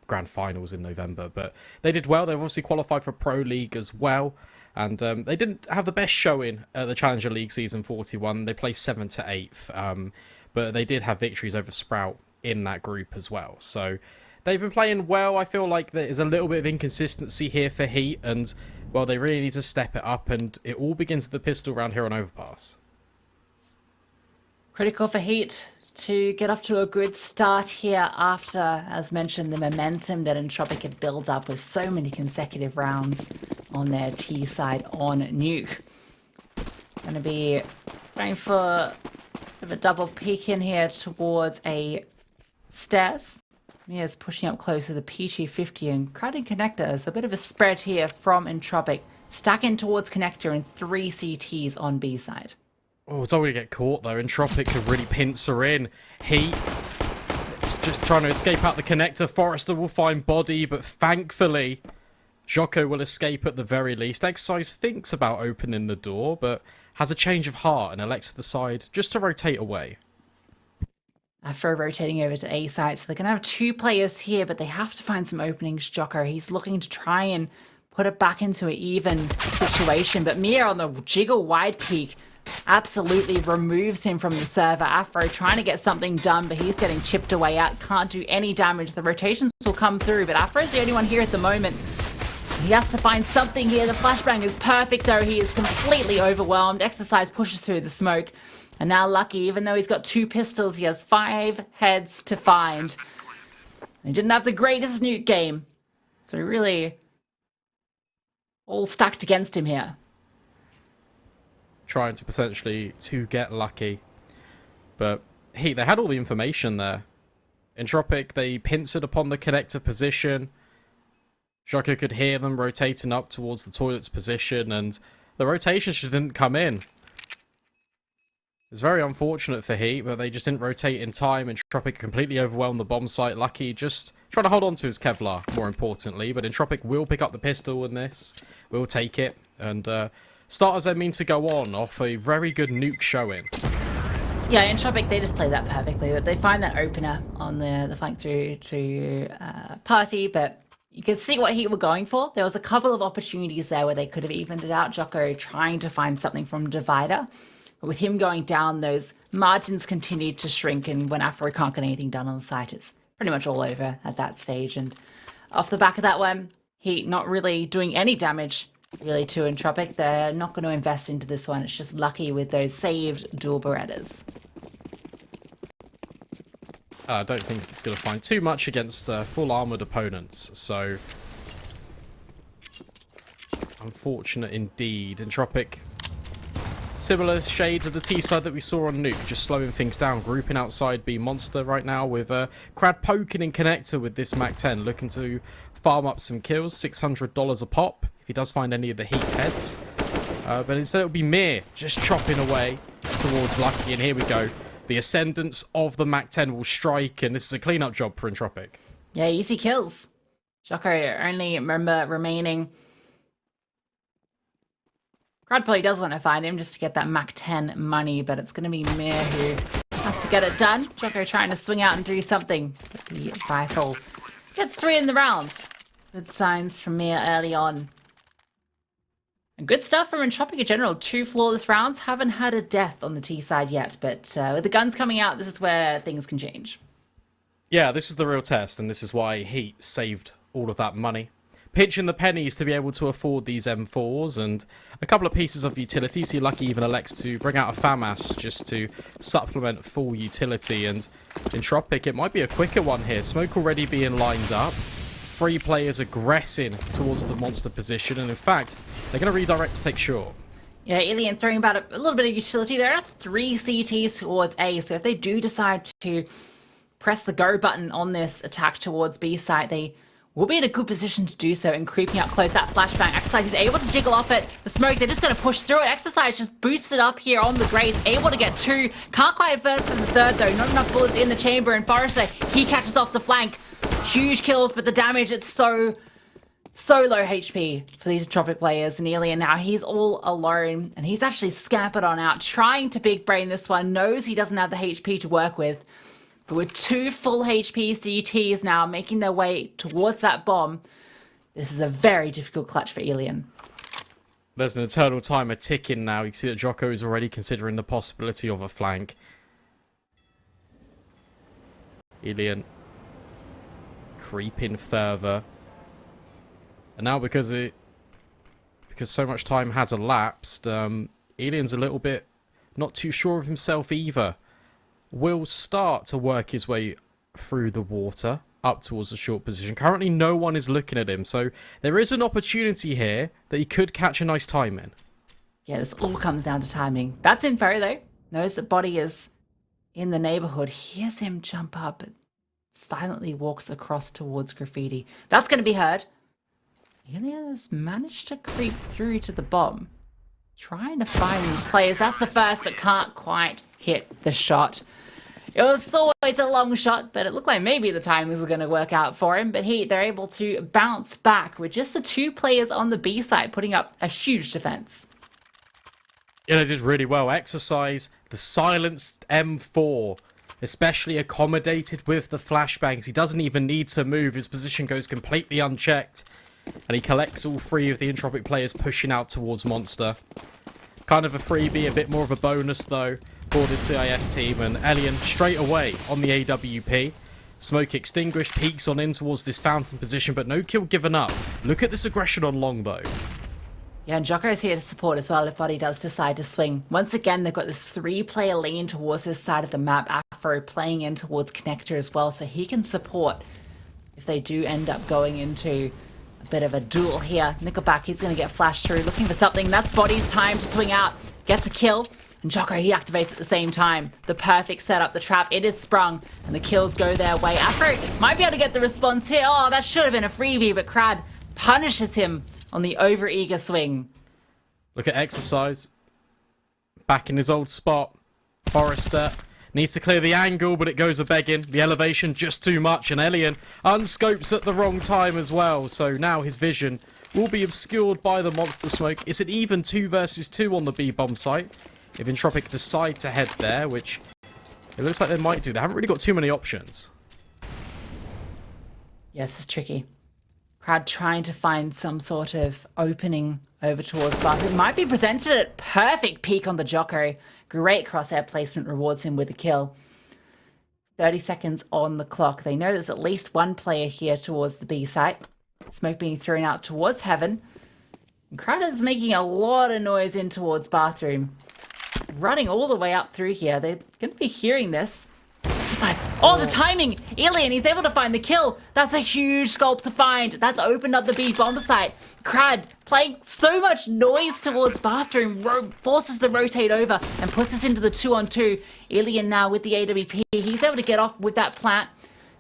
grand finals in November. But they did well. They've obviously qualified for Pro League as well. And they didn't have the best showing at the Challenger League season 41. They placed 7th to 8th. But they did have victories over Sprout in that group as well. So they've been playing well. I feel like there is a little bit of inconsistency here for HEET. And, well, they really need to step it up. And it all begins with the pistol round here on Overpass. Critical for HEET to get off to a good start here after, as mentioned, the momentum that Entropiq had built up with so many consecutive rounds on their T side on Nuke. Going to be going for a double peek in here towards a stairs. Mia's pushing up close to the PT50 and Krad and Connector. So a bit of a spread here from Entropiq. Stacking towards Connector and 3 CTs on B side. Oh, it's already get caught though. Entropiq could really pincer in. HEET, it's just trying to escape out the connector. Forrester will find body, but thankfully, Djoko will escape at the very least. Exercise thinks about opening the door, but has a change of heart and elects to decide just to rotate away. After rotating over to A side, so they're going to have 2 players here, but they have to find some openings. Djoko, he's looking to try and put it back into an even situation, but Mia on the jiggle wide peak absolutely removes him from the server. Afro trying to get something done, but he's getting chipped away out. Can't do any damage. The rotations will come through, but Afro's the only one here at the moment. He has to find something here. The flashbang is perfect, though. He is completely overwhelmed. Exercise pushes through the smoke. And now Lucky, even though he's got 2 pistols, he has 5 heads to find. He didn't have the greatest nuke game. So really all stacked against him here. Trying to potentially to get lucky, but HEET, they had all the information there. Entropiq, they pincered upon the connector position. Djoko could hear them rotating up towards the toilet's position, and the rotation just didn't come in. It's very unfortunate for HEET, but they just didn't rotate in time. Entropiq completely overwhelmed the bomb site. Lucky just trying to hold on to his Kevlar, more importantly, but Entropiq will pick up the pistol in this. We'll take it, and start as they mean to go on off a very good nuke showing. Yeah, Entropiq, they just play that perfectly. They find that opener on the flank through to Party, but you can see what HEET were going for. There was a couple of opportunities there where they could have evened it out. Djoko trying to find something from Divider. But with him going down, those margins continued to shrink, and when Afro can't get anything done on the site, it's pretty much all over at that stage. And off the back of that one, HEET not really doing any damage really to Entropiq. They're not going to invest into this one. It's just Lucky with those saved dual Berettas. I don't think it's going to find too much against full armored opponents, so unfortunate indeed. Entropiq, similar shades of the T side that we saw on Nuke, just slowing things down, grouping outside B Monster right now with Krad poking in connector with this Mac 10, looking to farm up some kills, $600 a pop if he does find any of the HEET heads. But instead it'll be Mir just chopping away towards Lucky, and here we go. The ascendance of the Mac 10 will strike, and this is a cleanup job for Entropiq. Yeah, easy kills. Djoko only remaining. Krad probably does want to find him just to get that Mac 10 money, but it's going to be Mir who has to get it done. Djoko trying to swing out and do something. The rifle gets 3 in the round. Good signs from Mir early on. And good stuff from Entropiq in general. 2 flawless rounds. Haven't had a death on the T side yet, but with the guns coming out, this is where things can change. Yeah, this is the real test, and this is why HEET saved all of that money. Pitching the pennies to be able to afford these M4s and a couple of pieces of utility. See, Lucky even elects to bring out a FAMAS just to supplement full utility. And Entropiq, it might be a quicker one here. Smoke already being lined up. 3 players aggressing towards the monster position, and in fact, they're going to redirect to take short. Yeah, Alien throwing about a little bit of utility. There are 3 CTs towards A, so if they do decide to press the go button on this attack towards B site, they will be in a good position to do so, and creeping up close. That flashbang, Exercise is able to jiggle off it. The smoke, they're just going to push through it. Exercise just boosts it up here on the grades, able to get 2. Can't quite avert from the 3rd though. Not enough bullets in the chamber, and Forrester, he catches off the flank. Huge kills, but the damage, it's so low HP for these Entropiq players. And Alien now, he's all alone, and he's actually scampered on out, trying to big brain this one. Knows he doesn't have the HP to work with. But with 2 full HP CTs now making their way towards that bomb, this is a very difficult clutch for Alien. There's an eternal timer ticking now. You can see that Djoko is already considering the possibility of a flank. Alien creeping further. And now because so much time has elapsed, Alien's a little bit not too sure of himself either. Will start to work his way through the water up towards the short position. Currently no one is looking at him, so there is an opportunity here that he could catch a nice time in. Yeah, this all comes down to timing. That's info though. Knows that body is in the neighborhood. Hears him jump up, but silently walks across towards Graffiti. That's going to be heard. Alien has managed to creep through to the bomb. Trying to find these players. That's the first, but can't quite hit the shot. It was always a long shot, but it looked like maybe the timing was going to work out for him. But they're able to bounce back with just the 2 players on the B side, putting up a huge defense. Yeah, they did really well. Exercise, the silenced M4, especially accommodated with the flashbangs. He doesn't even need to move. His position goes completely unchecked. And he collects all 3 of the Entropiq players pushing out towards Monster. Kind of a freebie, a bit more of a bonus though for the CIS team. And Alien straight away on the AWP. Smoke extinguished, peeks on in towards this fountain position, but no kill given up. Look at this aggression on long though. Yeah, and Djoko is here to support as well if Buddy does decide to swing. Once again, they've got this 3-player lane towards this side of the map. Afro playing in towards Connector as well, so he can support if they do end up going into a bit of a duel here. NickelBack, he's going to get flashed through, looking for something. That's Body's time to swing out. Gets a kill. And Djoko, he activates at the same time. The perfect setup, the trap, it is sprung. And the kills go their way. Afro might be able to get the response here. Oh, that should have been a freebie, but Krad punishes him on the over-eager swing. Look at Exercise. Back in his old spot. Forrester needs to clear the angle, but it goes a-begging. The elevation just too much, and Alien unscopes at the wrong time as well. So now his vision will be obscured by the monster smoke. It's an even 2 versus 2 on the B-bomb site. If Entropiq decide to head there, which it looks like they might do. They haven't really got too many options. Yeah, this is tricky. Krad trying to find some sort of opening over towards Spark. It might be presented at perfect peak on the Djoko. Great crosshair placement rewards him with a kill. 30 seconds on the clock. They know there's at least 1 player here towards the B site. Smoke being thrown out towards Heaven. And Krad is making a lot of noise in towards Bathroom. Running all the way up through here. They're going to be hearing this. Exercise. Oh, the timing! Alien, he's able to find the kill. That's a huge sculpt to find. That's opened up the B bomber site. Krad playing so much noise towards Bathroom, forces the rotate over and puts us into the 2-on-2. Alien now with the AWP. He's able to get off with that plant.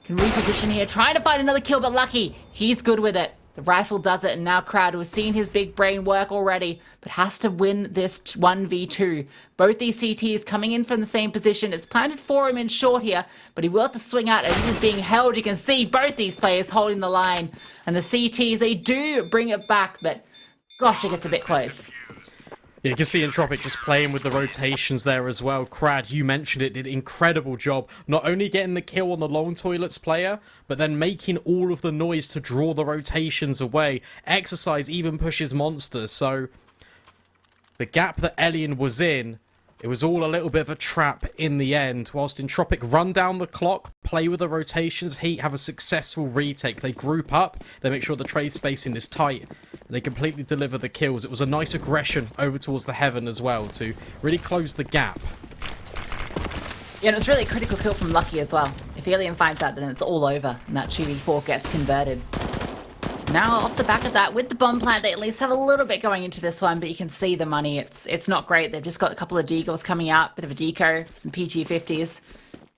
Can reposition here, trying to find another kill, but lucky. He's good with it. The rifle does it, and now Krad, who has seen his big brain work already, but has to win this 1v2. Both these CTs coming in from the same position. It's planted for him in short here, but he will have to swing out as he's being held. You can see both these players holding the line. And the CTs, they do bring it back, but gosh, it gets a bit close. Yeah, you can see Entropiq just playing with the rotations there as well. Krad, you mentioned it, did an incredible job. Not only getting the kill on the long toilets player, but then making all of the noise to draw the rotations away. Exercise even pushes Monster, so the gap that Alien was in, it was all a little bit of a trap in the end. Whilst Entropiq run down the clock, play with the rotations, HEET have a successful retake. They group up, they make sure the trade spacing is tight, and they completely deliver the kills. It was a nice aggression over towards the Heaven as well to really close the gap. Yeah, and it was really a critical kill from Lucky as well. If Alien finds out, then it's all over, and that 2v4 gets converted. Now, off the back of that, with the bomb plant, they at least have a little bit going into this one, but you can see the money. It's not great. They've just got a couple of deagles coming out, bit of a deco, some PT50s,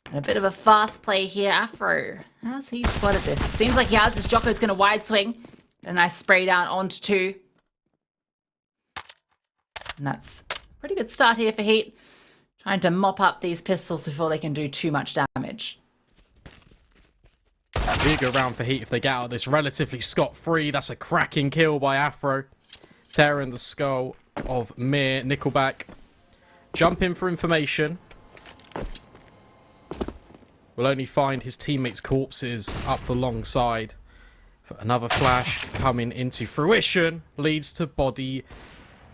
and a bit of a fast play here. Afro, has he spotted this? It seems like he has. His Djoko's going to wide swing. A nice spray down onto 2. And that's a pretty good start here for HEET. Trying to mop up these pistols before they can do too much damage. Big round for HEET if they get out of this relatively scot-free. That's a cracking kill by Afro. Tearing the skull of Mir. NickelBack. Jump in for information. will only find his teammates' corpses up the long side. Another flash coming into fruition leads to body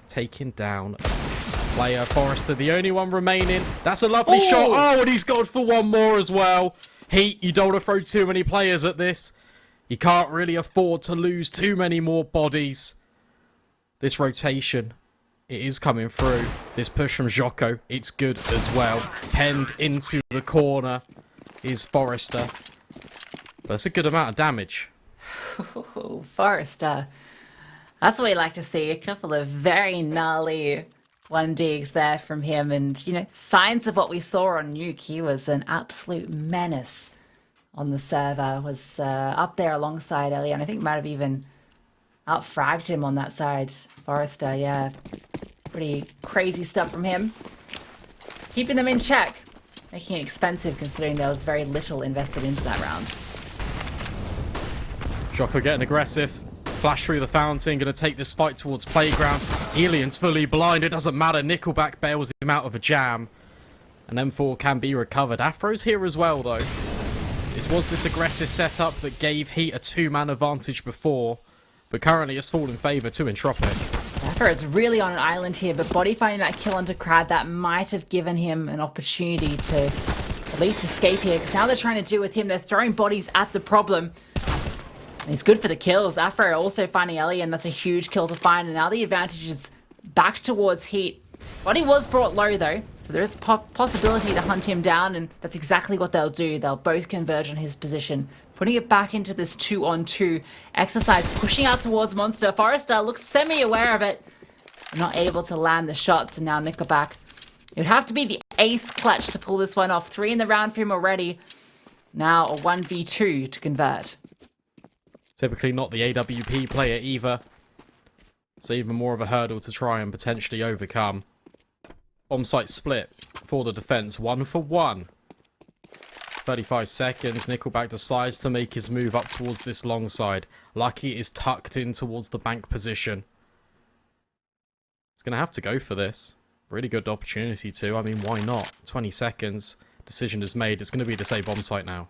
taking down this player. Forrester, the only one remaining. That's a lovely shot. Oh, and he's gone for one more as well. Heat, you don't want to throw too many players at this. You can't really afford to lose too many more bodies. This rotation, it is coming through. This push from Djoko, it's good as well. Penned into the corner is Forrester. But that's a good amount of damage. Ooh, Forrester. That's what we like to see. A couple of very gnarly 1Ds there from him. And, you know, signs of what we saw on Nuke. He was an absolute menace on the server. Was up there alongside Ellie. And I think might have even out-fragged him on that side. Forrester, yeah. Pretty crazy stuff from him. Keeping them in check. Making it expensive considering there was very little invested into that round. Djoko getting aggressive. Flash through the fountain. Going to take this fight towards playground. Alien's fully blind. It doesn't matter. NickelBack bails him out of a jam. And M4 can be recovered. Afro's here as well, though. This was this aggressive setup that gave Heat a 2-man advantage before. But currently it's fallen in favour to Entropiq. Afro is really on an island here, but body finding that kill onto Krad, that might have given him an opportunity to at least escape here. Because now they're trying to do with him, they're throwing bodies at the problem. And he's good for the kills. Afro also finding Ellie, and that's a huge kill to find. And now the advantage is back towards Heat. Body was brought low though, so there is a possibility to hunt him down, and that's exactly what they'll do. They'll both converge on his position, putting it back into this 2-on-2 exercise, pushing out towards Monster. Forrester looks semi-aware of it, not able to land the shots, and now NickelBack. It would have to be the ace clutch to pull this one off. 3 in the round for him already. Now a 1v2 to convert. Typically not the AWP player either. So even more of a hurdle to try and potentially overcome. Bomb site split for the defense. 1 for 1. 35 seconds. NickelBack decides to make his move up towards this long side. Lucky is tucked in towards the bank position. He's going to have to go for this. Really good opportunity to. I mean, why not? 20 seconds. Decision is made. It's going to be the same bomb site now.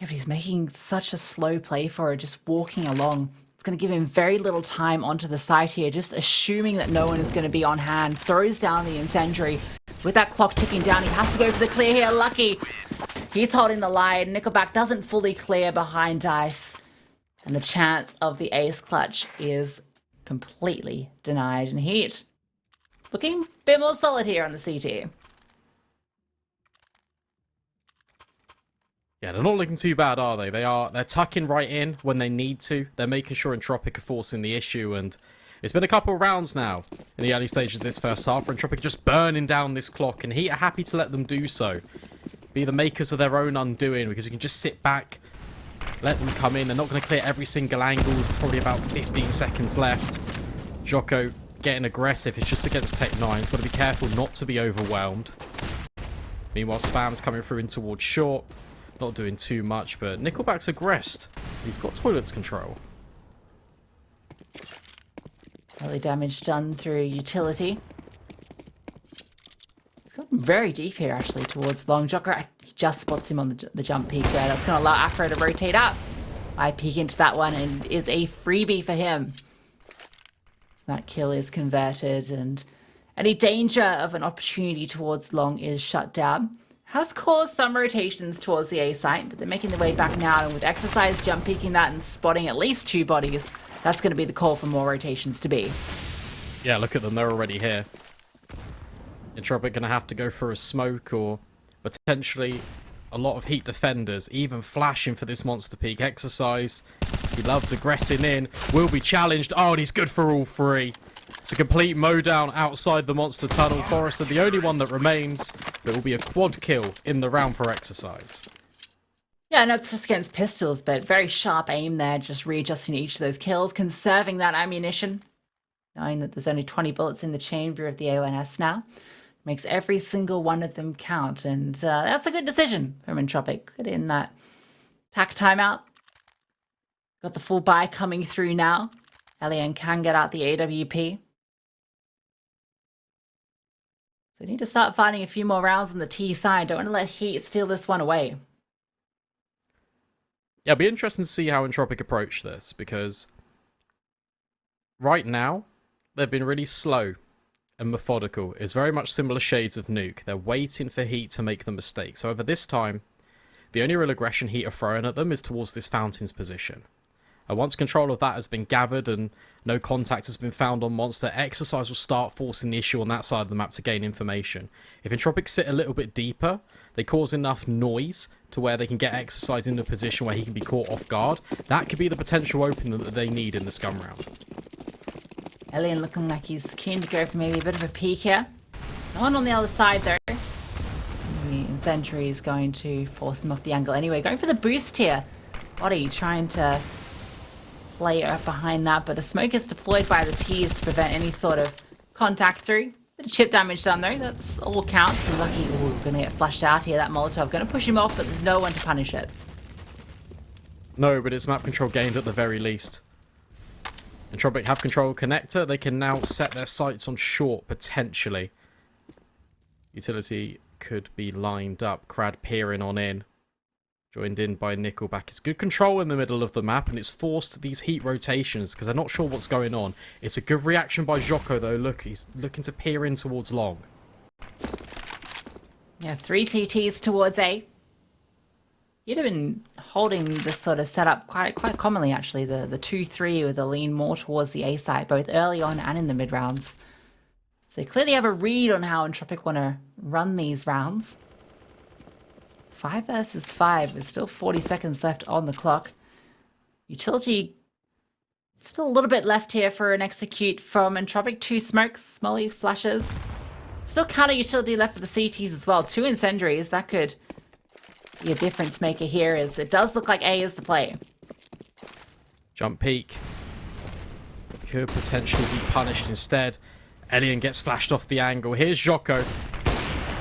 Yeah, but he's making such a slow play for it, just walking along. It's going to give him very little time onto the site here, just assuming that no one is going to be on hand. Throws down the incendiary. With that clock ticking down, he has to go for the clear here. Lucky. He's holding the line. NickelBack doesn't fully clear behind Dice. And the chance of the ace clutch is completely denied. And Heat looking a bit more solid here on the CT. Yeah, they're not looking too bad, are they? They're tucking right in when they need to. They're making sure Entropiq are forcing the issue, and it's been a couple of rounds now in the early stages of this first half for Entropiq just burning down this clock, and Heat are happy to let them do so. Be the makers of their own undoing, because you can just sit back, let them come in. They're not going to clear every single angle. Probably about 15 seconds left. Djoko getting aggressive. It's just against Tech9. He's got to be careful not to be overwhelmed. Meanwhile, Spam's coming through in towards short. Not doing too much, but NickelBack's aggressed. He's got toilets control. Early damage done through utility. It's gotten very deep here, actually, towards long. Djoko, he just spots him on the jump peak there. That's going to allow Afro to rotate up. I peek into that one, and it is a freebie for him. So that kill is converted, and any danger of an opportunity towards long is shut down. Has caused some rotations towards the A site, but they're making their way back now, and with exercise jump peeking that and spotting at least 2 bodies, that's going to be the call for more rotations to be. Yeah, look at them, they're already here. Entropiq going to have to go for a smoke, or potentially a lot of Heat defenders, even flashing for this monster peak. Exercise, he loves aggressing in, will be challenged. Oh, and he's good for all 3. It's a complete mowdown outside the monster tunnel. Forrester, the only one that remains. It will be a quad kill in the round for exercise. Yeah, and that's just against pistols, but very sharp aim there, just readjusting each of those kills, conserving that ammunition, knowing that there's only 20 bullets in the chamber of the ONS now. Makes every single one of them count, and that's a good decision from Entropiq. Get in that tack timeout. Got the full buy coming through now. Elian can get out the AWP. So we need to start fighting a few more rounds on the T side. Don't want to let Heat steal this one away. Yeah, it'll be interesting to see how Entropiq approach this, because right now, they've been really slow and methodical. It's very much similar shades of Nuke. They're waiting for HEET to make the mistakes. However, this time, the only real aggression HEET are throwing at them is towards this Fountains position. And once control of that has been gathered and no contact has been found on Monster, Exercise will start forcing the issue on that side of the map to gain information. If Entropiq sit a little bit deeper, they cause enough noise to where they can get Exercise in a position where he can be caught off guard. That could be the potential opening that they need in this gun round. Alien looking like he's keen to go for maybe a bit of a peek here. No one on the other side though. The Incendiary is going to force him off the angle anyway. Going for the boost here. Body trying to play up behind that, but a smoke is deployed by the T's to prevent any sort of contact through. Bit of chip damage done though. That's all counts. And lucky, ooh, gonna get flashed out here. That Molotov gonna push him off, but there's no one to punish it. No, but it's map control gained at the very least. Entropiq have control of connector. They can now set their sights on short, potentially. Utility could be lined up. Krad peering on in. Joined in by NickelBack. It's good control in the middle of the map, and it's forced these HEET rotations, because they're not sure what's going on. It's a good reaction by Djoko, though. Look, he's looking to peer in towards long. Yeah, 3 CTs towards A. He'd have been holding this sort of setup quite commonly, actually. The 2-3 with a lean more towards the A side, both early on and in the mid rounds. So they clearly have a read on how Entropiq want to run these rounds. 5 versus 5 with still 40 seconds left on the clock. Utility still a little bit left here for an execute from Entropiq. 2 smokes, Molly flashes. Still counter utility left for the CTs as well. 2 incendiaries. That could be a difference maker here, as it does look like A is the play. Jump peek. Could potentially be punished instead. Alien gets flashed off the angle. Here's Djoko.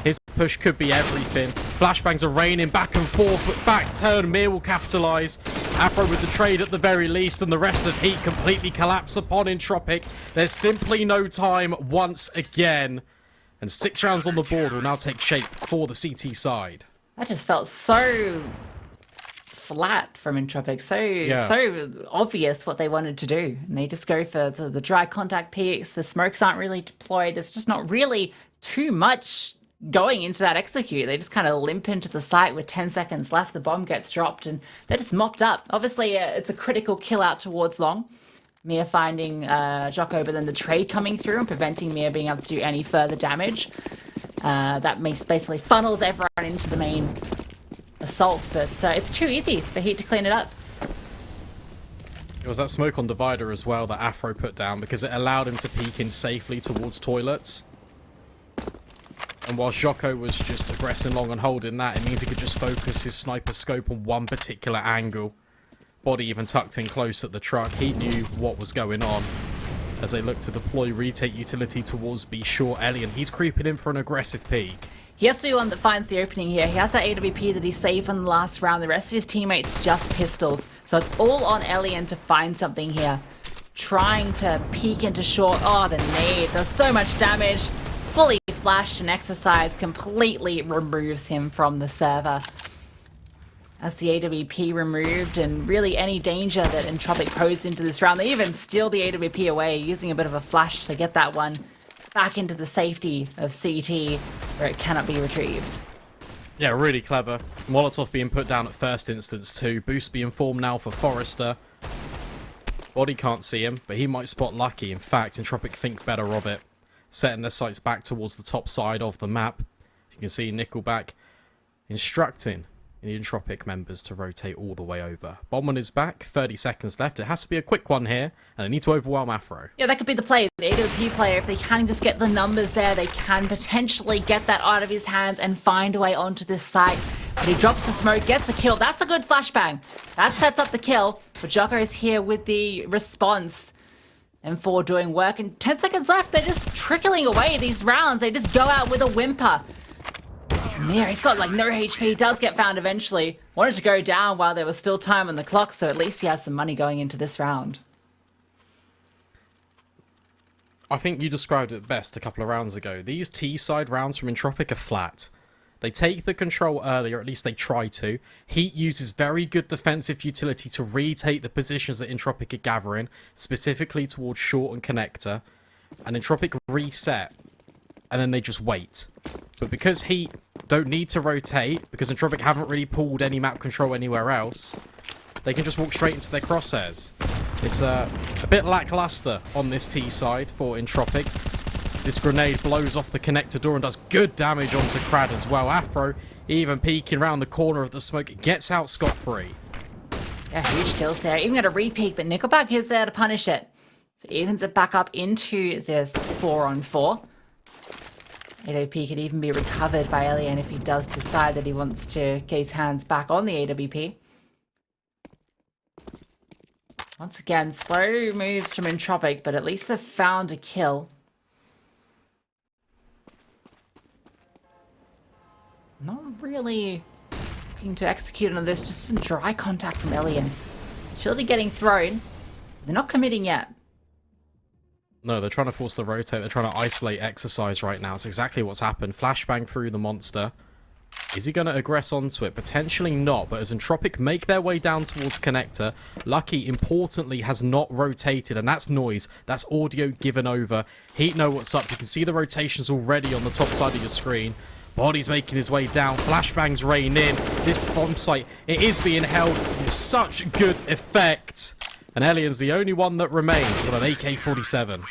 His push could be everything. Flashbangs are raining back and forth, but back turn, Mir will capitalise. Afro with the trade at the very least, and the rest of HEET completely collapse upon Entropiq. There's simply no time once again. And 6 rounds on the board will now take shape for the CT side. That just felt so flat from Entropiq. So obvious what they wanted to do. And they just go for the dry contact peaks. The smokes aren't really deployed. There's just not really too much going into that execute. They just kind of limp into the site with 10 seconds left. The bomb gets dropped and they're just mopped up. Obviously, it's a critical kill out towards long. Mir finding Djoko, but then the trade coming through and preventing Mir being able to do any further damage. That basically funnels everyone into the main assault, but it's too easy for HEET to clean it up. It was that smoke on Divider as well that Afro put down, because it allowed him to peek in safely towards toilets. And while Djoko was just aggressing long and holding that, it means he could just focus his sniper scope on one particular angle. Body even tucked in close at the truck. He knew what was going on as they look to deploy retake utility towards B short. Alien, he's creeping in for an aggressive peek. He has to be one that finds the opening here. He has that AWP that he's saved in the last round. The rest of his teammates just pistols. So it's all on Alien to find something here. Trying to peek into short. Oh, the nade. There's so much damage. Fully flashed, and Exercise completely removes him from the server. As the AWP removed, and really any danger that Entropiq posed into this round. They even steal the AWP away, using a bit of a flash to get that one back into the safety of CT, where it cannot be retrieved. Yeah, really clever. Molotov being put down at first instance too. Boost being formed now for Forrester. Body can't see him, but he might spot Lucky. In fact, Entropiq think better of it, setting their sights back towards the top side of the map. You can see NickelBack instructing the Entropiq members to rotate all the way over. Bomb on his back, 30 seconds left. It has to be a quick one here, and they need to overwhelm Afro. Yeah, that could be the play. The AWP player, if they can just get the numbers there, they can potentially get that out of his hands and find a way onto this site. But he drops the smoke, gets a kill. That's a good flashbang. That sets up the kill. But Djoko is here with the response. M4 doing work, and 10 seconds left. They're just trickling away these rounds. They just go out with a whimper. Mir, he's got like no HP, does get found eventually. Wanted to go down while there was still time on the clock, so at least he has some money going into this round. I think you described it best a couple of rounds ago. These T-side rounds from Entropiq are flat. They take the control early, or at least they try to. HEET uses very good defensive utility to retake the positions that Entropiq are gathering, specifically towards short and connector. And Entropiq reset, and then they just wait. But because HEET don't need to rotate, because Entropiq haven't really pulled any map control anywhere else, they can just walk straight into their crosshairs. It's a bit lackluster on this T side for Entropiq. This grenade blows off the connector door and does good damage onto Krad as well. Afro, even peeking around the corner of the smoke, gets out scot-free. Yeah, huge kills there. Even got a re-peek, but NickelBack is there to punish it. So evens it back up into this 4-on-4. AWP could even be recovered by Elian if he does decide that he wants to get his hands back on the AWP. Once again, slow moves from Entropiq, but at least they've found a kill. Not really looking to execute on this, just some dry contact from Elian. Surely getting thrown. They're not committing yet. No, they're trying to force the rotate. They're trying to isolate exercise right now. It's exactly what's happened. Flashbang through the monster. Is he going to aggress onto it? Potentially not, but as Entropiq make their way down towards connector, Lucky, importantly, has not rotated, and that's noise. That's audio given over. HEET know what's up. You can see the rotations already on the top side of your screen. Body's making his way down. Flashbangs rain in. This bomb site, it is being held with such good effect. And Elian's the only one that remains on an AK-47.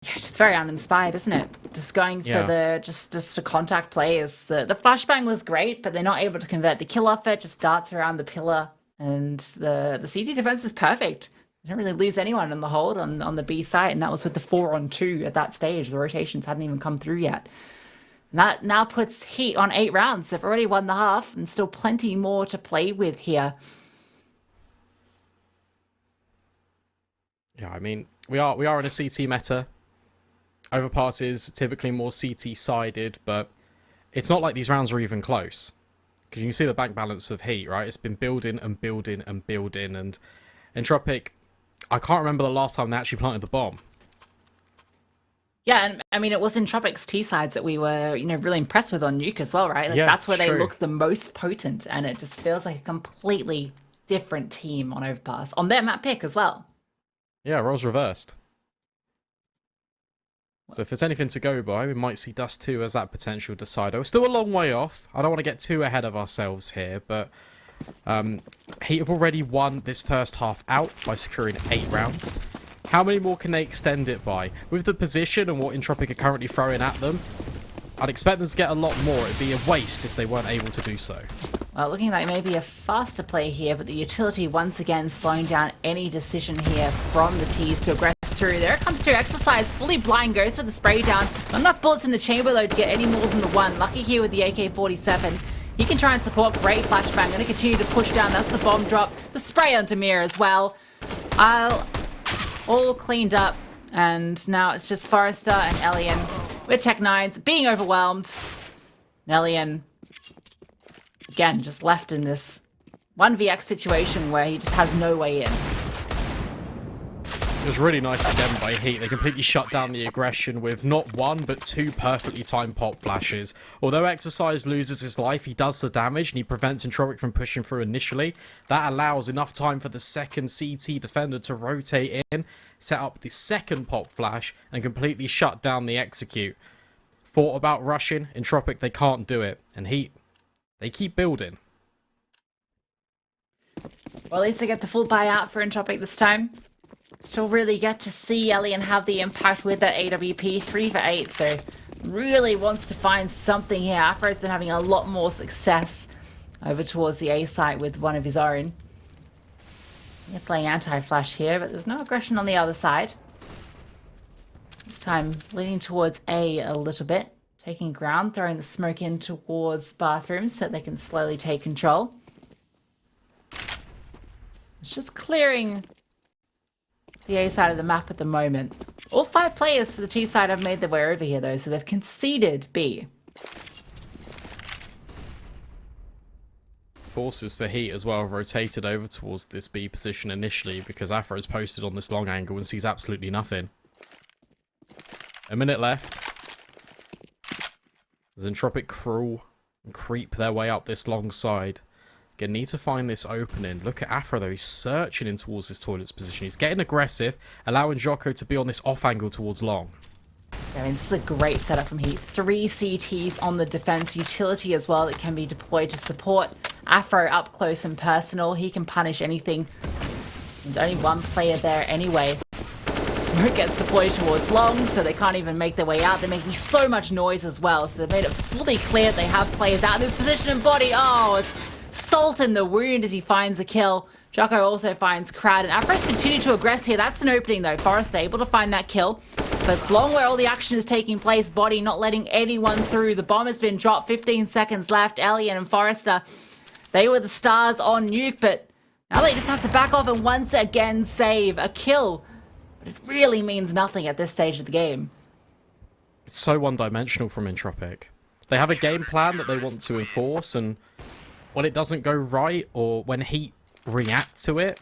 Yeah, just very uninspired, isn't it? Just going for the just to contact players. The flashbang was great, but they're not able to convert the kill off it. Just darts around the pillar, and the CD defense is perfect. They don't really lose anyone in the hold on the B site, and that was with the 4-on-2 at that stage. The rotations hadn't even come through yet. And that now puts HEET on 8 rounds. They've already won the half, and still plenty more to play with here. Yeah, I mean, we are in a CT meta. Overpass is typically more CT-sided, but it's not like these rounds are even close. Because you can see the bank balance of HEET, right? It's been building and building and building, and Entropiq, I can't remember the last time they actually planted the bomb. Yeah, and I mean, it was Entropiq's T-sides that we were, really impressed with on Nuke as well, right? Like, that's where they looked the most potent, and it just feels like a completely different team on Overpass. On their map pick as well. Yeah, roles reversed. So if there's anything to go by, we might see Dust 2 as that potential decider. We're still a long way off. I don't want to get too ahead of ourselves here, but HEET have already won this first half out by securing 8 rounds. How many more can they extend it by? With the position and what Entropiq are currently throwing at them, I'd expect them to get a lot more. It'd be a waste if they weren't able to do so. Well, looking like maybe a faster play here, but the utility once again slowing down any decision here from the T's to aggress through. There it comes through. Exercise fully blind, goes for the spray down. Not enough bullets in the chamber though to get any more than the one. Lucky here with the AK-47. He can try and support. Great flashbang. Going to continue to push down. That's the bomb drop. The spray onto Mir as well. All cleaned up. And now it's just Forrester and Elian with Tech 9s being overwhelmed. And Elian, again, just left in this 1vx situation where he just has no way in. It was really nice again by HEET. They completely shut down the aggression with not one, but 2 perfectly timed pop flashes. Although Exercise loses his life, he does the damage and he prevents Entropiq from pushing through initially. That allows enough time for the second CT defender to rotate in, set up the second pop flash, and completely shut down the execute. Thought about rushing, Entropiq, they can't do it. And HEET, they keep building. Well, at least they get the full buyout for Entropiq this time. Still really get to see Elian have the impact with that AWP. 3 for 8, so really wants to find something here. Afro's been having a lot more success over towards the A site with one of his own. They're playing anti-flash here, but there's no aggression on the other side. This time leaning towards A little bit. Taking ground, throwing the smoke in towards bathrooms so that they can slowly take control. It's just clearing the A side of the map at the moment. All 5 players for the T side have made their way over here though, so they've conceded B. Forces for HEET as well have rotated over towards this B position initially because Afro's posted on this long angle and sees absolutely nothing. A minute left. As Entropiq crawl and creep their way up this long side. Again, need to find this opening. Look at Afro though, he's searching in towards this toilet's position. He's getting aggressive, allowing Djoko to be on this off angle towards long. I mean, this is a great setup from HEET. 3 CTs on the defense, utility as well that can be deployed to support Afro up close and personal. He can punish anything. There's only one player there anyway. Smoke gets deployed towards long, so they can't even make their way out. They're making so much noise as well, so they've made it fully clear they have players out in this position and body. Oh, it's salt in the wound as he finds a kill. Djoko also finds Krad, and Afro's continue to aggress here. That's an opening though. Forrester able to find that kill. But it's long where all the action is taking place. Body not letting anyone through. The bomb has been dropped. 15 seconds left. Alien and Forrester, they were the stars on Nuke, but now they just have to back off and once again save a kill. But it really means nothing at this stage of the game. It's so one-dimensional from Entropiq. They have a game plan that they want to enforce, and when it doesn't go right, or when HEET react to it,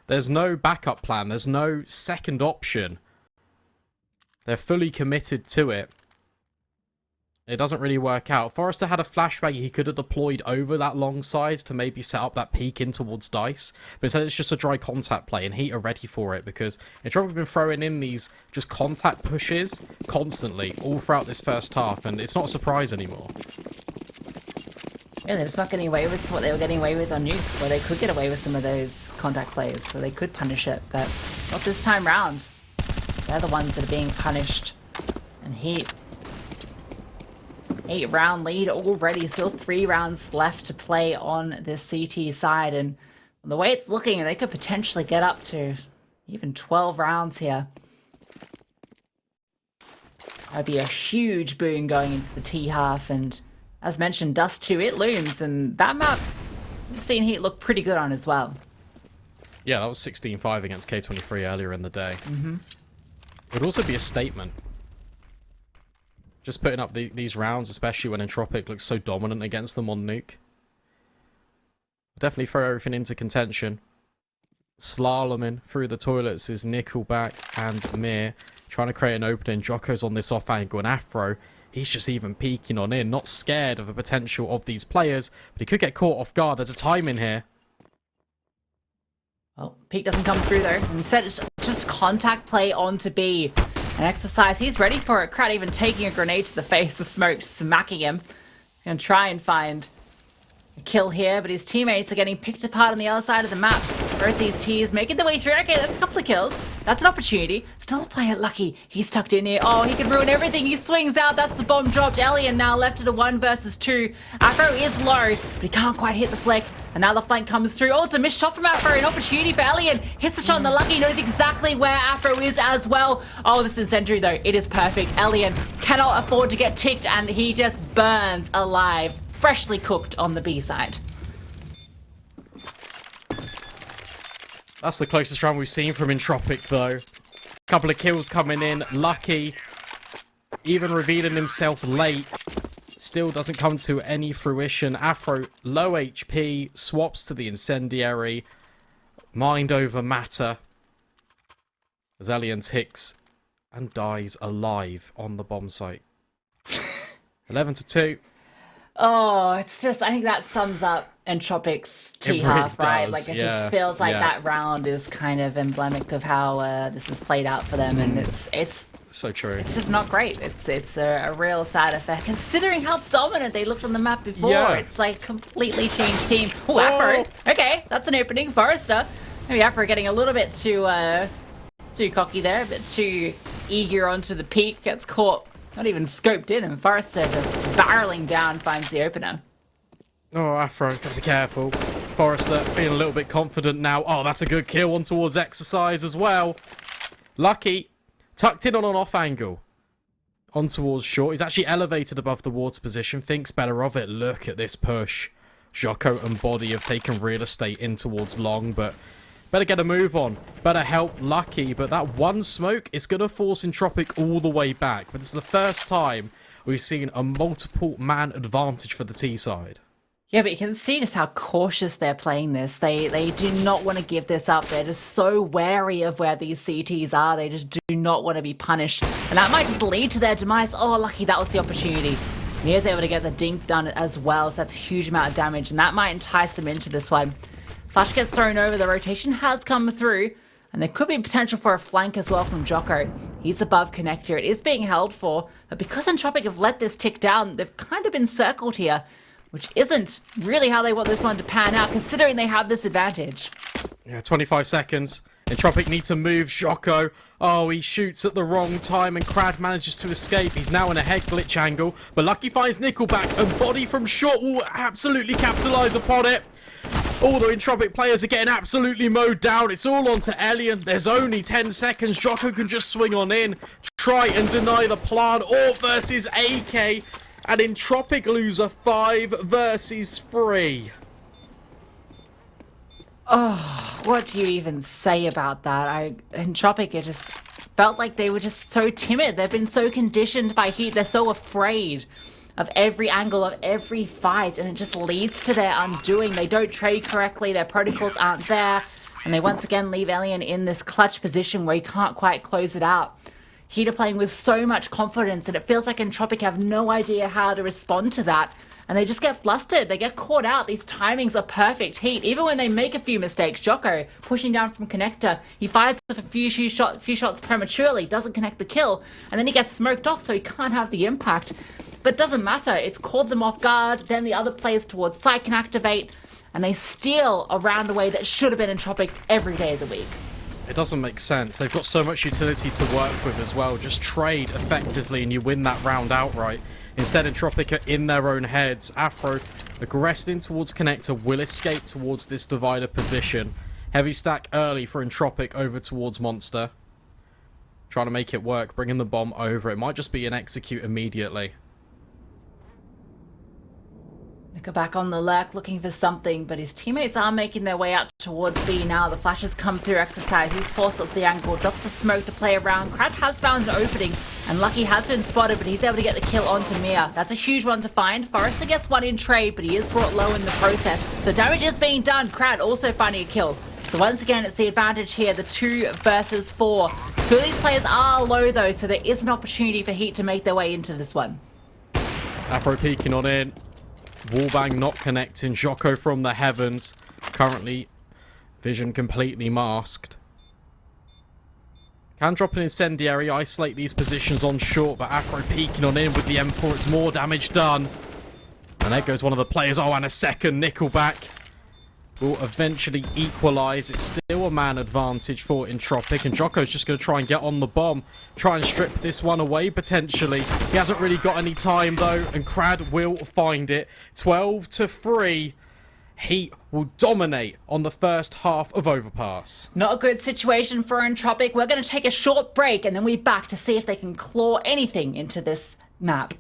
there's no backup plan. There's no second option. They're fully committed to it. It doesn't really work out. Forrester had a flashbang he could have deployed over that long side to maybe set up that peek in towards Dice. But instead it's just a dry contact play, and HEET are ready for it because Entropiq have been throwing in these just contact pushes constantly all throughout this first half, and it's not a surprise anymore. Yeah, they're just not getting away with what they were getting away with on Nuke, where they could get away with some of those contact plays, so they could punish it, but not this time round. They're the ones that are being punished. And HEET, 8-round lead already, still 3 rounds left to play on this CT side, and the way it's looking, they could potentially get up to even 12 rounds here. That'd be a huge boon going into the T half, and as mentioned, Dust 2, it looms, and that map we've seen HEET look pretty good on as well. Yeah, that was 16-5 against K23 earlier in the day. It would also be a statement. Just putting up these rounds, especially when Entropiq looks so dominant against them on Nuke. Definitely throw everything into contention. Slaloming through the toilets is NickelBack and Mir, trying to create an opening. Djoko's on this off angle, and Afro, he's just even peeking on in, not scared of the potential of these players, but he could get caught off guard. There's a time in here. Well, peek doesn't come through though. Instead, it's just contact play onto B. An exercise. He's ready for it. Krad even taking a grenade to the face. The smoke smacking him. Gonna try and find a kill here, but his teammates are getting picked apart on the other side of the map. Both these T's making their way through. Okay, that's a couple of kills. That's an opportunity. Still a player lucky. He's tucked in here. Oh, he could ruin everything. He swings out. That's the bomb dropped. Alien now left at a 1 versus 2. Afro is low, but he can't quite hit the flick. Another flank comes through. Oh, it's a missed shot from Afro. An opportunity for Alien. Hits the shot, and the lucky knows exactly where Afro is as well. Oh, this is Sentry though. It is perfect. Alien cannot afford to get ticked, and he just burns alive. Freshly cooked on the B side. That's the closest round we've seen from Entropiq, though. Couple of kills coming in. Lucky, even revealing himself late, still doesn't come to any fruition. Afro, low HP, swaps to the incendiary. Mind over matter. As Alien ticks and dies alive on the bomb site. 11-2. Oh, it's just, I think that sums up Entropiq's T half, really right? does, Like, it yeah, just feels like yeah. that round is kind of emblematic of how this has played out for them, and it's So true. It's just not great. It's a real sad effect, considering how dominant they looked on the map before. Yeah. It's like completely changed team. Oh, Afro. Okay, that's an opening. Forrester. Maybe Afro getting a little bit too cocky there, a bit too eager onto the peak. Gets caught. Not even scoped in, and Forrester just barreling down finds the opener. Oh, Afro, gotta be careful. Forrester feeling a little bit confident now. Oh, that's a good kill on towards Exercise as well. Lucky, tucked in on an off angle. On towards short. He's actually elevated above the water position. Thinks better of it. Look at this push. Djoko and Body have taken real estate in towards long, but better get a move on. Better help Lucky, but that one smoke is going to force Entropiq all the way back. But this is the first time we've seen a multiple man advantage for the T side. Yeah, but you can see just how cautious they're playing this. They do not want to give this up. They're just so wary of where these CTs are. They just do not want to be punished. And that might just lead to their demise. Oh, Lucky, that was the opportunity. He is able to get the dink done as well, so that's a huge amount of damage, and that might entice him into this one. Flash gets thrown over, the rotation has come through, and there could be potential for a flank as well from Djoko. He's above connector, it is being held for, but because Entropiq have let this tick down, they've kind of been circled here, which isn't really how they want this one to pan out, considering they have this advantage. Yeah, 25 seconds. Entropiq need to move. Djoko. Oh, he shoots at the wrong time and Krad manages to escape. He's now in a head glitch angle, but Lucky finds NickelBack and Body from short will absolutely capitalise upon it. All the Entropiq players are getting absolutely mowed down. It's all on to Elian. There's only 10 seconds. Djoko can just swing on in, try and deny the plan. Or versus AK, and Entropiq lose a 5 versus 3. Oh, what do you even say about that? Entropiq, it just felt like they were just so timid. They've been so conditioned by HEET. They're so afraid of every angle, of every fight, and it just leads to their undoing. They don't trade correctly, their protocols aren't there, and they once again leave Elian in this clutch position where he can't quite close it out. HEET are playing with so much confidence, and it feels like Entropiq have no idea how to respond to that. And they just get flustered. They get caught out. These timings are perfect. HEET, even when they make a few mistakes, Djoko pushing down from connector. He fires a few shots prematurely, doesn't connect the kill, and then he gets smoked off, so he can't have the impact. But it doesn't matter. It's caught them off guard. Then the other players towards site can activate, and they steal a round away that should have been Entropiq's every day of the week. It doesn't make sense. They've got so much utility to work with as well. Just trade effectively and you win that round outright. Instead, Entropiq are in their own heads. Afro, aggressing towards connector, will escape towards this divider position. Heavy stack early for Entropiq over towards Monster. Trying to make it work, bringing the bomb over. It might just be an execute immediately. NickelBack on the lurk looking for something, but his teammates are making their way out towards B now. The flashes come through exercise. He's forced up the angle, drops a smoke to play around. Krad has found an opening, and Lucky has been spotted, but he's able to get the kill onto Mia. That's a huge one to find. Forrester gets one in trade, but he is brought low in the process. The damage is being done. Krad also finding a kill. So once again, it's the advantage here, the 2 versus 4. 2 of these players are low though, so there is an opportunity for HEET to make their way into this one. Afro peeking on in. Wallbang not connecting. Djoko from the heavens. Currently, vision completely masked. Can drop an incendiary, isolate these positions on short, but Afro peeking on in with the M4. It's more damage done. And there goes one of the players. Oh, and a second NickelBack will eventually equalise. It's still a man advantage for Entropiq, and Djoko's just going to try and get on the bomb, try and strip this one away potentially. He hasn't really got any time though, and Krad will find it. 12-3. HEET will dominate on the first half of Overpass. Not a good situation for Entropiq. We're going to take a short break, and then we're back to see if they can claw anything into this map.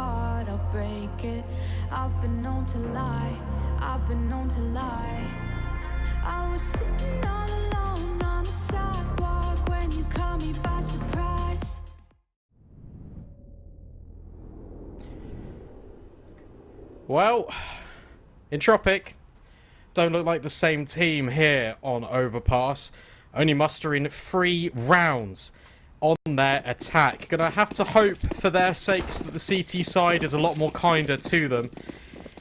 heart, I'll break it. I've been known to lie, I've been known to lie. I was sitting all alone on the sidewalk when you caught me by surprise. Well, Entropiq don't look like the same team here on Overpass. Only mustering 3 rounds on their attack. Gonna have to hope for their sakes that the CT side is a lot more kinder to them.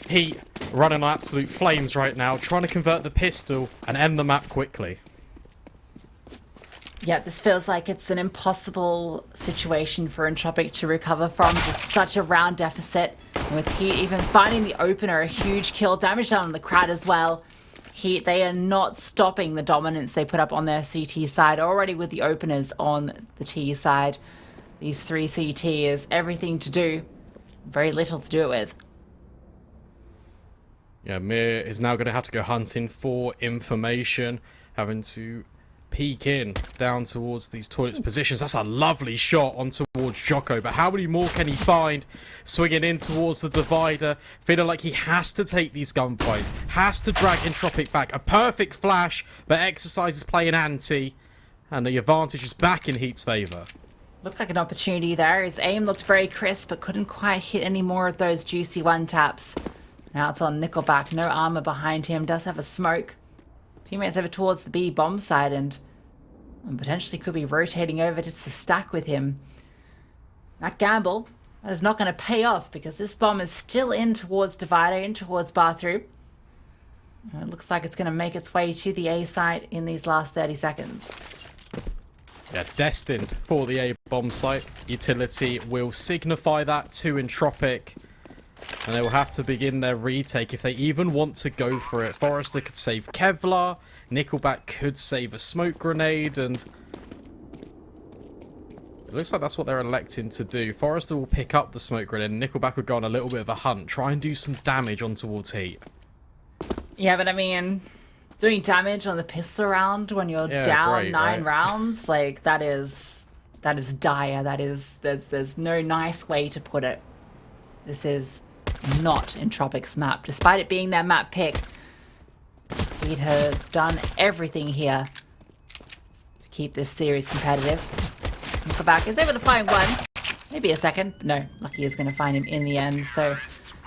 HEET running on absolute flames right now, trying to convert the pistol and end the map quickly. Yeah, this feels like it's an impossible situation for Entropiq to recover from. Just such a round deficit. And with HEET even finding the opener, a huge kill, damage done on the Krad as well. HEET, they are not stopping the dominance they put up on their CT side already with the openers on the T side. These 3 CT is everything to do, very little to do it with. Yeah, Mir is now going to have to go hunting for information, having to peek in down towards these toilets positions. That's a lovely shot on towards Djoko, but how many more can he find? Swinging in towards the divider, feeling like he has to take these gunfights, has to drag Entropiq back. A perfect flash, but Exercise is playing anti, and the advantage is back in HEET's favour. Looked like an opportunity there. His aim looked very crisp, but couldn't quite hit any more of those juicy one-taps. Now it's on NickelBack, no armor behind him, does have a smoke. Teammates over towards the B bomb side and potentially could be rotating over just to stack with him. That gamble is not going to pay off because this bomb is still in towards divider, in towards bathroom. And it looks like it's going to make its way to the A site in these last 30 seconds. Yeah, destined for the A bomb site. Utility will signify that to Entropiq. And they will have to begin their retake if they even want to go for it. Forrester could save Kevlar. NickelBack could save a smoke grenade. And it looks like that's what they're electing to do. Forrester will pick up the smoke grenade. And NickelBack would go on a little bit of a hunt. Try and do some damage on towards HEET. Yeah, but I mean, doing damage on the pistol round when you're down great, 9 right? rounds, like that is dire. There's no nice way to put it. This is not Entropiq's map, despite it being their map pick. He'd have done everything here to keep this series competitive. NickelBack is able to find one, maybe a second. No, Lucky is going to find him in the end. So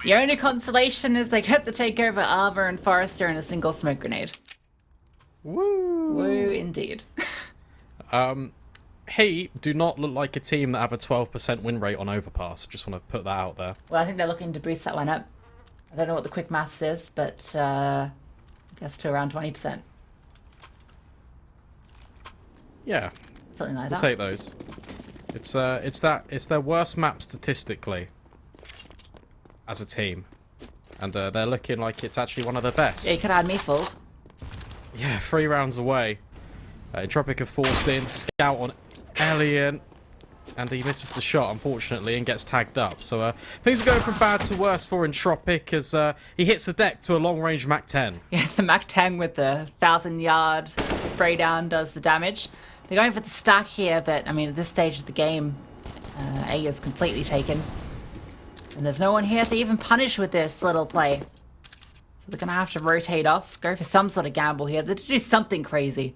the only consolation is they get to take over Arva and Forrester in a single smoke grenade. Woo! Woo, indeed. HEET do not look like a team that have a 12% win rate on Overpass. Just want to put that out there. Well, I think they're looking to boost that one up. I don't know what the quick maths is, but I guess to around 20%. Yeah, Something like we'll that. take those. It's their worst map statistically as a team, and they're looking like it's actually one of their best. Yeah, you could add me fold. Yeah, 3 rounds away. Entropiq have forced in, scout on Alien, and he misses the shot, unfortunately, and gets tagged up. So things are going from bad to worse for Entropiq as he hits the deck to a long-range MAC-10. Yeah, the MAC-10 with the 1,000-yard spray down does the damage. They're going for the stack here, but, I mean, at this stage of the game, A is completely taken. And there's no one here to even punish with this little play. So they're going to have to rotate off, go for some sort of gamble here. They have to do something crazy.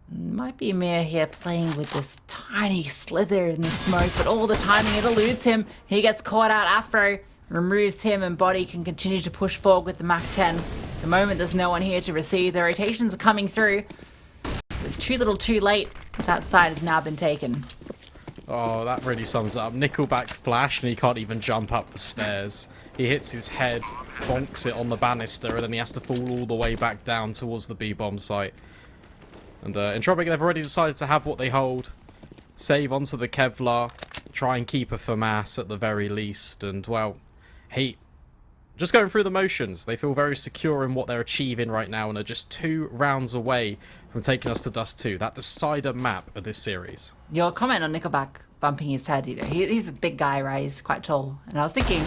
Might be Mir here playing with this tiny slither in the smoke, but all the timing, it eludes him. He gets caught out. Afro removes him, and Body can continue to push forward with the MAC-10. At the moment, there's no one here to receive. The rotations are coming through. It's too little too late, as that side has now been taken. Oh, that really sums it up. NickelBack flash, and he can't even jump up the stairs. He hits his head, bonks it on the banister, and then he has to fall all the way back down towards the B-bomb site. And Entropiq, they've already decided to have what they hold. Save onto the Kevlar. Try and keep a FAMAS at the very least. And, well, HEET just going through the motions. They feel very secure in what they're achieving right now and are just 2 rounds away from taking us to Dust 2. That decider map of this series. Your comment on NickelBack bumping his head, you know, he's a big guy, right? He's quite tall. And I was thinking,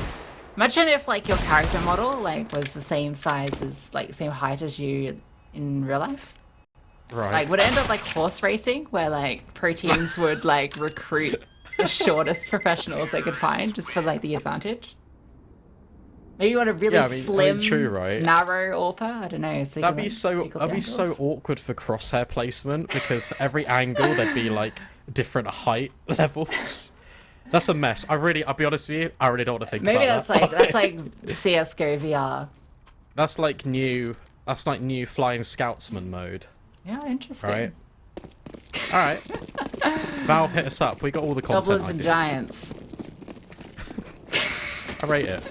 imagine if, like, your character model, like, was the same size as, like, same height as you in real life. Right. Like, would it end up like horse racing, where like pro teams would like recruit the shortest professionals they could find, just for like the advantage. Maybe you want a really slim, true, right? narrow AWPer. I don't know. So that'd be so awkward for crosshair placement, because for every angle there'd be like different height levels. That's a mess. I'll be honest with you, I really don't want to think about that. Maybe that's like CSGO VR. That's like new Flying Scoutsman mode. Yeah, interesting. Right. All right. Valve, hit us up. We got all the content Goblins and ideas. giants. I rate it.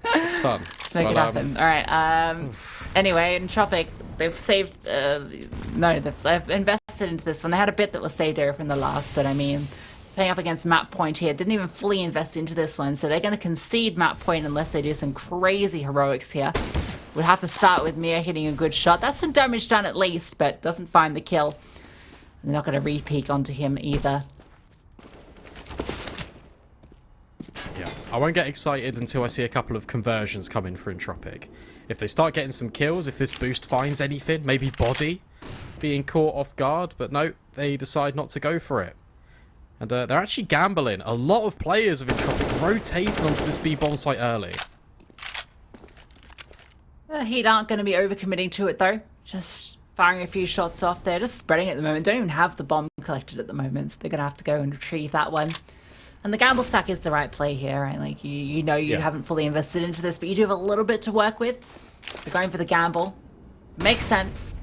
It's fun. Let's make it happen. All right. Anyway, Entropiq, they've saved. They've invested into this one. They had a bit that was saved over from the last, but I mean, playing up against map point here, didn't even fully invest into this one, so they're going to concede map point unless they do some crazy heroics here. We'd have to start with Mia hitting a good shot. That's some damage done at least, but doesn't find the kill. They're not going to re-peek onto him either. Yeah, I won't get excited until I see a couple of conversions come in for Entropiq. If they start getting some kills, if this boost finds anything, maybe body being caught off guard, but no, they decide not to go for it. And they're actually gambling. A lot of players of Entropiq rotating onto this B-bomb site early. HEET aren't going to be overcommitting to it though. Just firing a few shots off there, just spreading at the moment. Don't even have the bomb collected at the moment, so they're going to have to go and retrieve that one. And the gamble stack is the right play here, right? Like, you know you haven't fully invested into this, but you do have a little bit to work with. They're going for the gamble. Makes sense.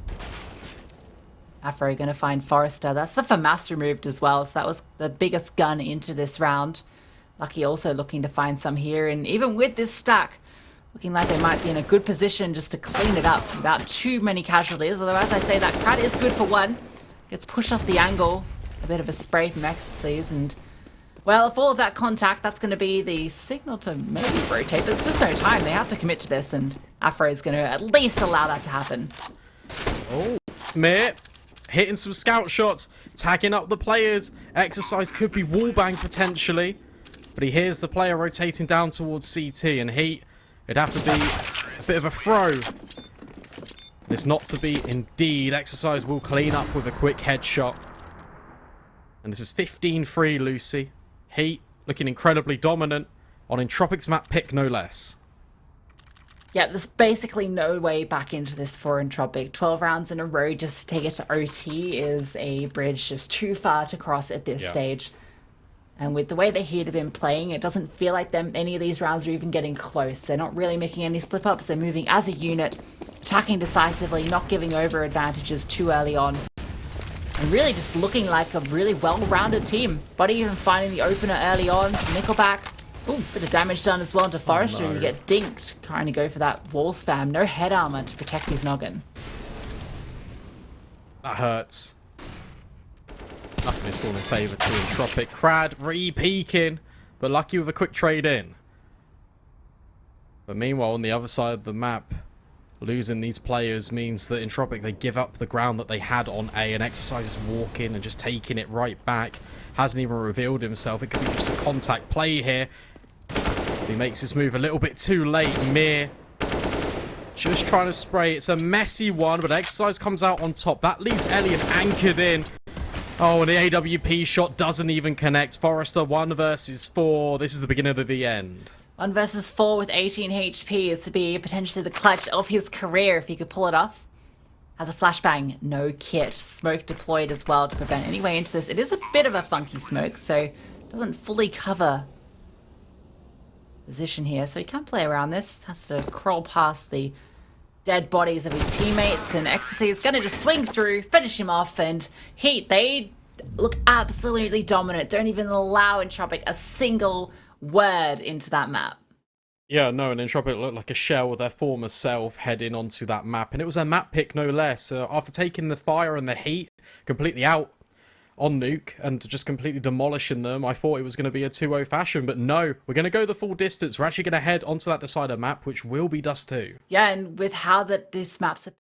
Afro going to find Forrester. That's the FAMAS removed as well, so that was the biggest gun into this round. Lucky also looking to find some here, and even with this stack, looking like they might be in a good position just to clean it up without too many casualties. Although, as I say, that Krad is good for one. Gets pushed off the angle. A bit of a spray from Ecstasies, and well, if all of that contact, that's going to be the signal to maybe rotate. There's just no time. They have to commit to this, and Afro is going to at least allow that to happen. Oh, Mir hitting some scout shots, tagging up the players. Exercise could be wallbang potentially, but he hears the player rotating down towards CT, and HEET, it'd have to be a bit of a throw. It's not to be indeed. Exercise will clean up with a quick headshot. And this is 15-3, Lucy. HEET looking incredibly dominant on Entropiq's map pick, no less. Yeah, there's basically no way back into this for Entropiq. 12 rounds in a row just to take it to OT is a bridge just too far to cross at this stage. And with the way that HEET have been playing, it doesn't feel like any of these rounds are even getting close. They're not really making any slip-ups. They're moving as a unit, attacking decisively, not giving over advantages too early on. And really just looking like a really well-rounded team. Buddy even finding the opener early on. NickelBack. Ooh, bit of damage done as well into Forrester. And you get dinked trying to go for that wall spam. No head armor to protect his noggin. That hurts. Nothing is falling in favour to Entropiq. Krad re-peeking, but lucky with a quick trade in. But meanwhile, on the other side of the map, losing these players means that Entropiq, they give up the ground that they had on A, and Exercise is walking and just taking it right back. Hasn't even revealed himself. It could be just a contact play here. He makes this move a little bit too late. Mir just trying to spray. It's a messy one, but Exercise comes out on top. That leaves Elian anchored in. Oh, and the AWP shot doesn't even connect. Forrester 1 versus 4. This is the beginning of the end. 1 versus 4 with 18 HP is to be potentially the clutch of his career if he could pull it off. Has a flashbang, no kit. Smoke deployed as well to prevent any way into this. It is a bit of a funky smoke, so it doesn't fully cover position here. So he can play around this. Has to crawl past the dead bodies of his teammates, and Ecstasy is going to just swing through, finish him off, and HEET, they look absolutely dominant. Don't even allow Entropiq a single word into that map. Yeah, no, and Entropiq looked like a shell of their former self heading onto that map, and it was a map pick no less. After taking the fire and the heat completely out on Nuke and just completely demolishing them, I thought it was going to be a 2-0 fashion, but no, we're going to go the full distance. We're actually going to head onto that decider map, which will be Dust 2. Yeah, and with how this map's